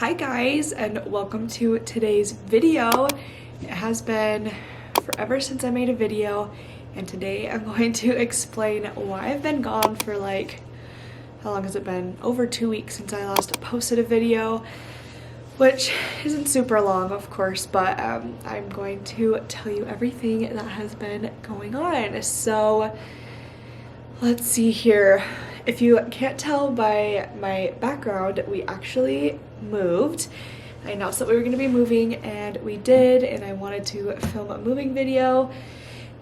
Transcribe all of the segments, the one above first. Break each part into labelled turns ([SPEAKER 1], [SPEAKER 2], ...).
[SPEAKER 1] Hi guys, and welcome to today's video. It has been forever since I made a video, and today I'm going to explain why I've been gone for like, how long has it been? Over 2 weeks since I last posted a video, which isn't super long of course, but I'm going to tell you everything that has been going on. So let's see here. If you can't tell by my background, we actually moved. I announced that we were going to be moving, and we did, and I wanted to film a moving video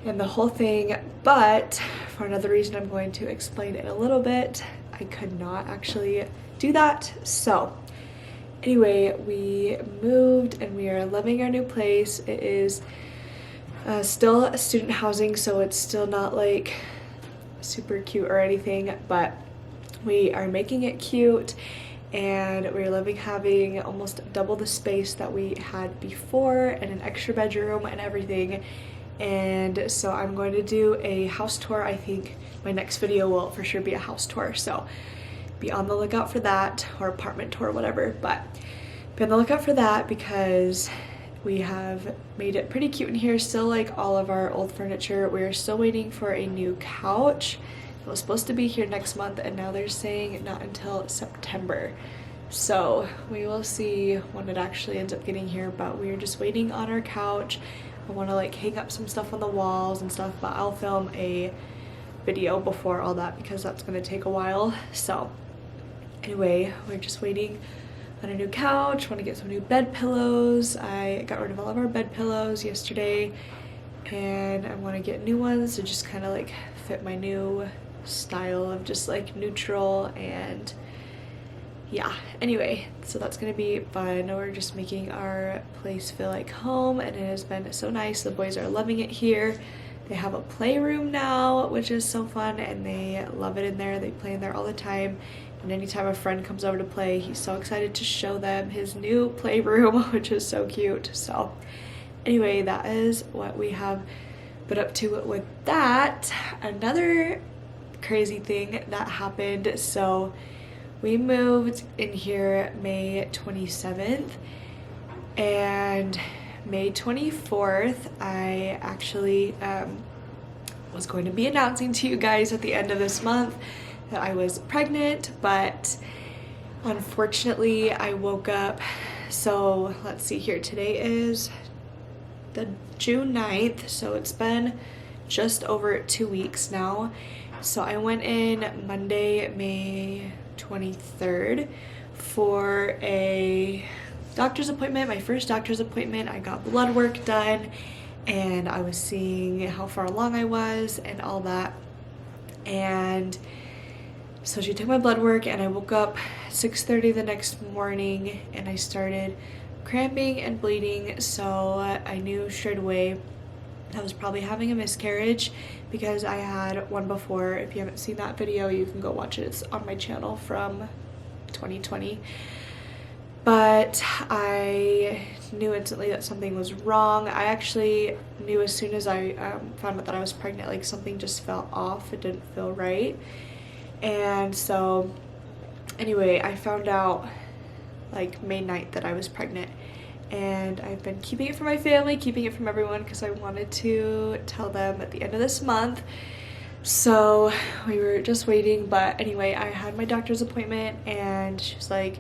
[SPEAKER 1] and the whole thing, but for another reason I'm going to explain in a little bit, I could not actually do that. So anyway, we moved and we are loving our new place. It is still a student housing, so it's still not like super cute or anything, but we are making it cute, and we're loving having almost double the space that we had before and an extra bedroom and everything. And so I'm going to do a house tour. I think my next video will for sure be a house tour, so be on the lookout for that, or apartment tour, whatever, but be on the lookout for that because we have made it pretty cute in here. Still like all of our old furniture. We're still waiting for a new couch. It was supposed to be here next month, and now they're saying not until September. So we will see when it actually ends up getting here, but we're just waiting on our couch. I want to like hang up some stuff on the walls and stuff, but I'll film a video before all that because that's going to take a while. So anyway, we're just waiting on a new couch. Want to get some new bed pillows. I got rid of all of our bed pillows yesterday, and I want to get new ones to just kind of like fit my new style of just like neutral. And yeah, anyway, so that's gonna be fun. We're just making our place feel like home, and it has been so nice. The boys are loving it here. They have a playroom now, which is so fun, and they love it in there. They play in there all the time. And anytime a friend comes over to play, he's so excited to show them his new playroom, which is so cute. So anyway, that is what we have been up to with that. Another crazy thing that happened, so we moved in here May 27th, and May 24th, I actually was going to be announcing to you guys at the end of this month that I was pregnant, but unfortunately I woke up. So let's see here, today is the June 9th, so it's been just over 2 weeks now. So I went in Monday, May 23rd for a doctor's appointment, my first doctor's appointment. I got blood work done, and I was seeing how far along I was and all that. And so she took my blood work, and I woke up 6:30 the next morning, and I started cramping and bleeding. So I knew straight away I was probably having a miscarriage because I had one before. If you haven't seen that video, you can go watch it. It's on my channel from 2020. But I knew instantly that something was wrong. I actually knew as soon as I found out that I was pregnant, like something just felt off. It didn't feel right. And so anyway, I found out like May 9th that I was pregnant, and I've been keeping it from my family, keeping it from everyone, because I wanted to tell them at the end of this month. So we were just waiting, but anyway, I had my doctor's appointment, and she was like,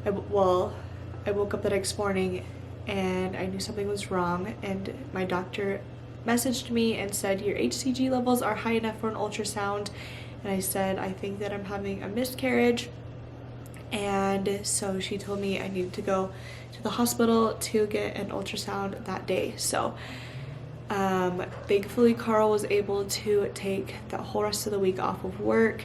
[SPEAKER 1] I woke up the next morning and I knew something was wrong, and my doctor messaged me and said, your HCG levels are high enough for an ultrasound. And I said, I think that I'm having a miscarriage. And so she told me I needed to go to the hospital to get an ultrasound that day. So thankfully Carl was able to take the whole rest of the week off of work,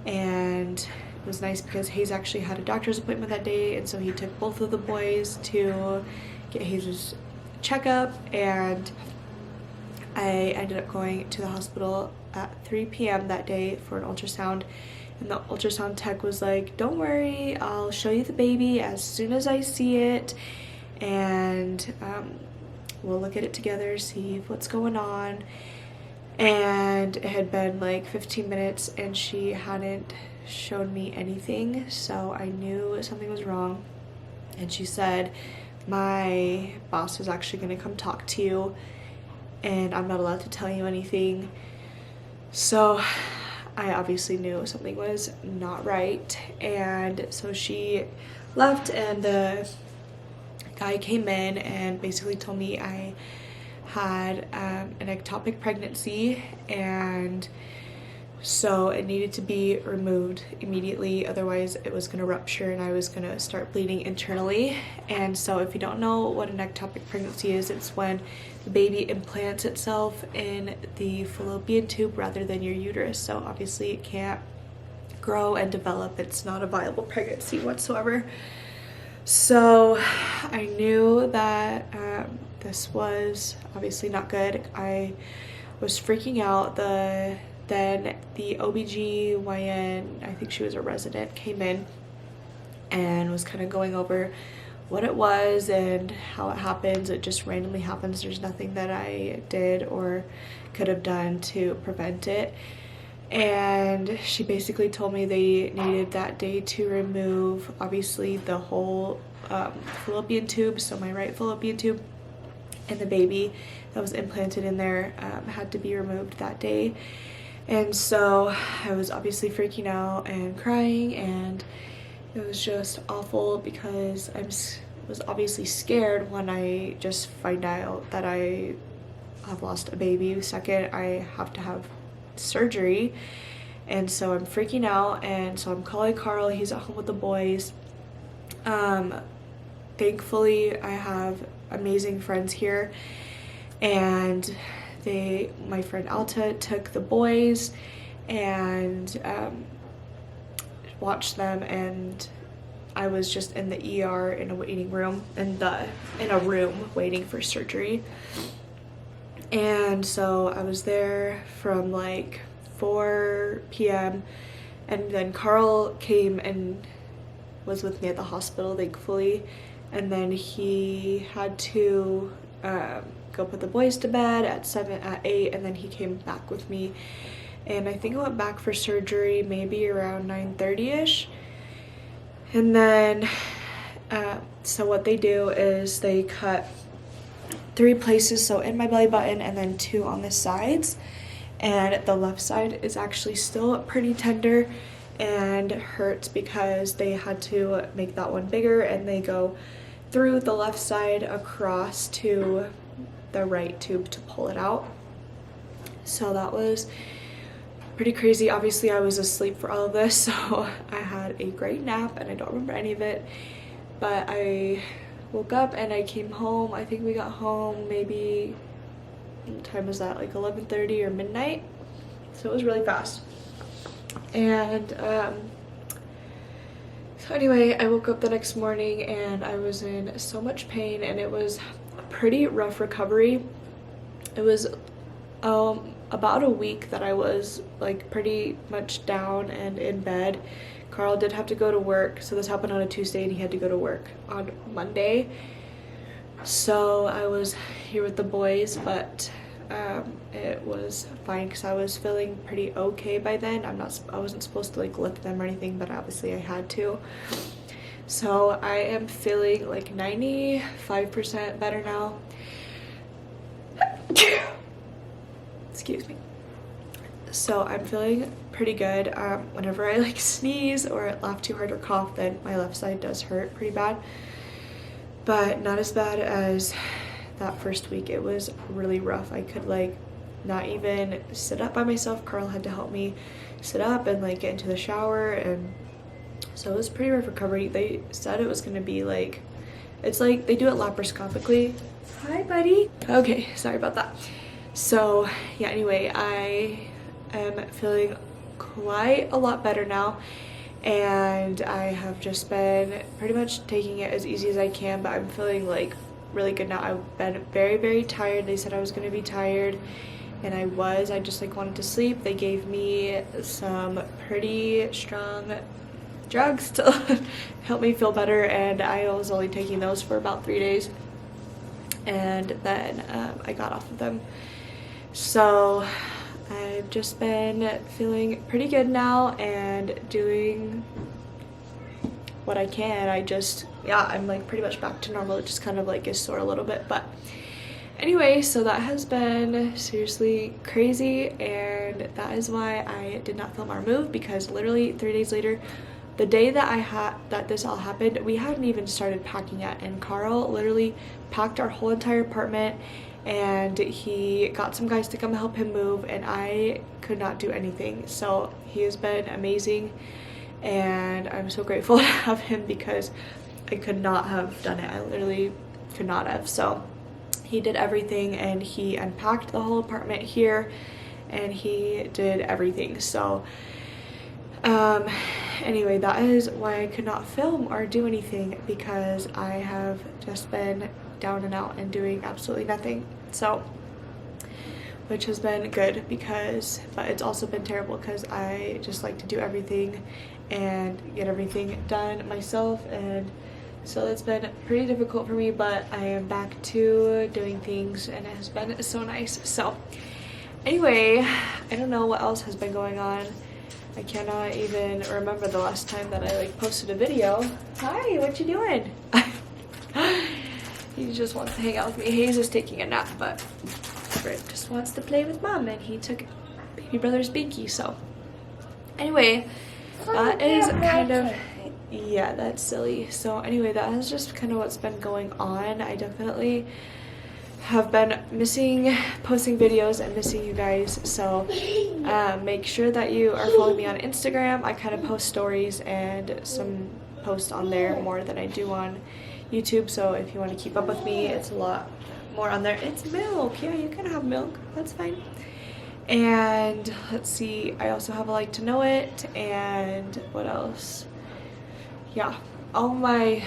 [SPEAKER 1] and it was nice because Hayes actually had a doctor's appointment that day, and so he took both of the boys to get Hayes' checkup, and I ended up going to the hospital at 3 p.m. that day for an ultrasound. And the ultrasound tech was like, don't worry, I'll show you the baby as soon as I see it, and we'll look at it together, see what's going on. And it had been like 15 minutes and she hadn't showed me anything, so I knew something was wrong. and she said, my boss was actually going to come talk to you and I'm not allowed to tell you anything. So I obviously knew something was not right, and so she left, and the guy came in and basically told me I had an ectopic pregnancy, and so it needed to be removed immediately, otherwise it was going to rupture and I was going to start bleeding internally. And so if you don't know what an ectopic pregnancy is, it's when the baby implants itself in the fallopian tube rather than your uterus. So obviously it can't grow and develop. It's not a viable pregnancy whatsoever. So I knew that this was obviously not good. I was freaking out. Then the OBGYN, I think she was a resident, came in and was kind of going over what it was and how it happens. It just randomly happens. There's nothing that I did or could have done to prevent it. And she basically told me they needed that day to remove, obviously, the whole fallopian tube, so my right fallopian tube, and the baby that was implanted in there had to be removed that day. And so I was obviously freaking out and crying, and it was just awful because I was obviously scared when I just find out that I have lost a baby. Second, I have to have surgery, and so I'm freaking out, and so I'm calling Carl. He's at home with the boys. Thankfully I have amazing friends here, and my friend Alta took the boys and watched them, and I was just in the ER in a waiting room, in a room waiting for surgery. And so I was there from like 4 p.m. and then Carl came and was with me at the hospital, thankfully, and then he had to go put the boys to bed at 8, and then he came back with me, and I think I went back for surgery maybe around 9:30ish. And then so what they do is they cut 3 places, so in my belly button and then 2 on the sides, and the left side is actually still pretty tender and hurts because they had to make that one bigger, and they go through the left side across to the right tube to pull it out. So that was pretty crazy. Obviously I was asleep for all of this, so I had a great nap and I don't remember any of it, but I woke up and I came home. I think we got home maybe, what time was that, like 11:30 or midnight, so it was really fast. And so anyway, I woke up the next morning and I was in so much pain, and it was a pretty rough recovery. It was about a week that I was like pretty much down and in bed. Carl did have to go to work, so this happened on a Tuesday and he had to go to work on Monday. So I was here with the boys, but it was fine because I was feeling pretty okay by then. I wasn't supposed to like lift them or anything, but obviously I had to. So I am feeling like 95% better now. Excuse me. So I'm feeling pretty good. Whenever I like sneeze or laugh too hard or cough, then my left side does hurt pretty bad, but not as bad as that first week. It was really rough. I could like not even sit up by myself. Carl had to help me sit up and like get into the shower, and so it was pretty rough recovery. They said it was going to be like, it's like they do it laparoscopically. Hi buddy. Okay, sorry about that. So yeah, anyway, I am feeling quite a lot better now, and I have just been pretty much taking it as easy as I can, but I'm feeling like really good now. I've been very, very tired. They said I was going to be tired, and I was. I just like wanted to sleep. They gave me some pretty strong drugs to help me feel better, and I was only taking those for about 3 days, and then I got off of them. So I've just been feeling pretty good now and doing what I can. I just, yeah, I'm like pretty much back to normal. It just kind of like is sore a little bit, but anyway, so that has been seriously crazy, and that is why I did not film our move, because literally 3 days later, the day that this all happened, we hadn't even started packing yet, and Carl literally packed our whole entire apartment, and he got some guys to come help him move, and I could not do anything. So he has been amazing, and I'm so grateful to have him, because I could not have done it. I literally could not have. So he did everything, and he unpacked the whole apartment here, and he did everything. So anyway, that is why I could not film or do anything, because I have just been down and out and doing absolutely nothing. So, which has been good, but it's also been terrible because I just like to do everything and get everything done myself, and so it's been pretty difficult for me, but I am back to doing things, and it has been so nice. So anyway, I don't know what else has been going on. I cannot even remember the last time that I like posted a video. Hi, what you doing? He just wants to hang out with me. Hayes is taking a nap, but Britt just wants to play with mom, and he took baby brother's binky. So anyway, that is kind of, yeah, that's silly. So anyway, that is just kind of what's been going on. I definitely have been missing posting videos and missing you guys, so make sure that you are following me on Instagram. I kind of post stories and some posts on there more than I do on YouTube, so if you want to keep up with me, it's a lot more on there. It's milk. Yeah, you can have milk, that's fine. And let's see, I also have a like to know it, and what else? Yeah, all my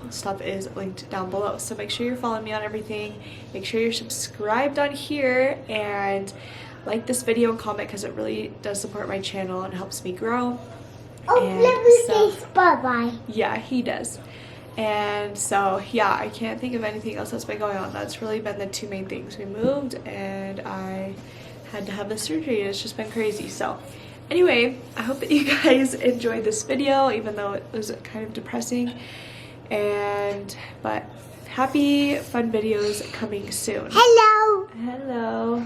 [SPEAKER 1] stuff is linked down below, so make sure you're following me on everything. Make sure you're subscribed on here, and like this video and comment, because it really does support my channel and helps me grow.
[SPEAKER 2] Oh, let me say bye-bye.
[SPEAKER 1] Yeah, he does. And so yeah, I can't think of anything else that's been going on. That's really been the two main things. We moved, and I had to have the surgery, and it's just been crazy. So anyway, I hope that you guys enjoyed this video, even though it was kind of depressing. But happy fun videos coming soon.
[SPEAKER 2] Hello.
[SPEAKER 1] Hello.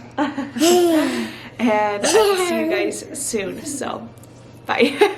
[SPEAKER 1] And I'll see you guys soon. So bye.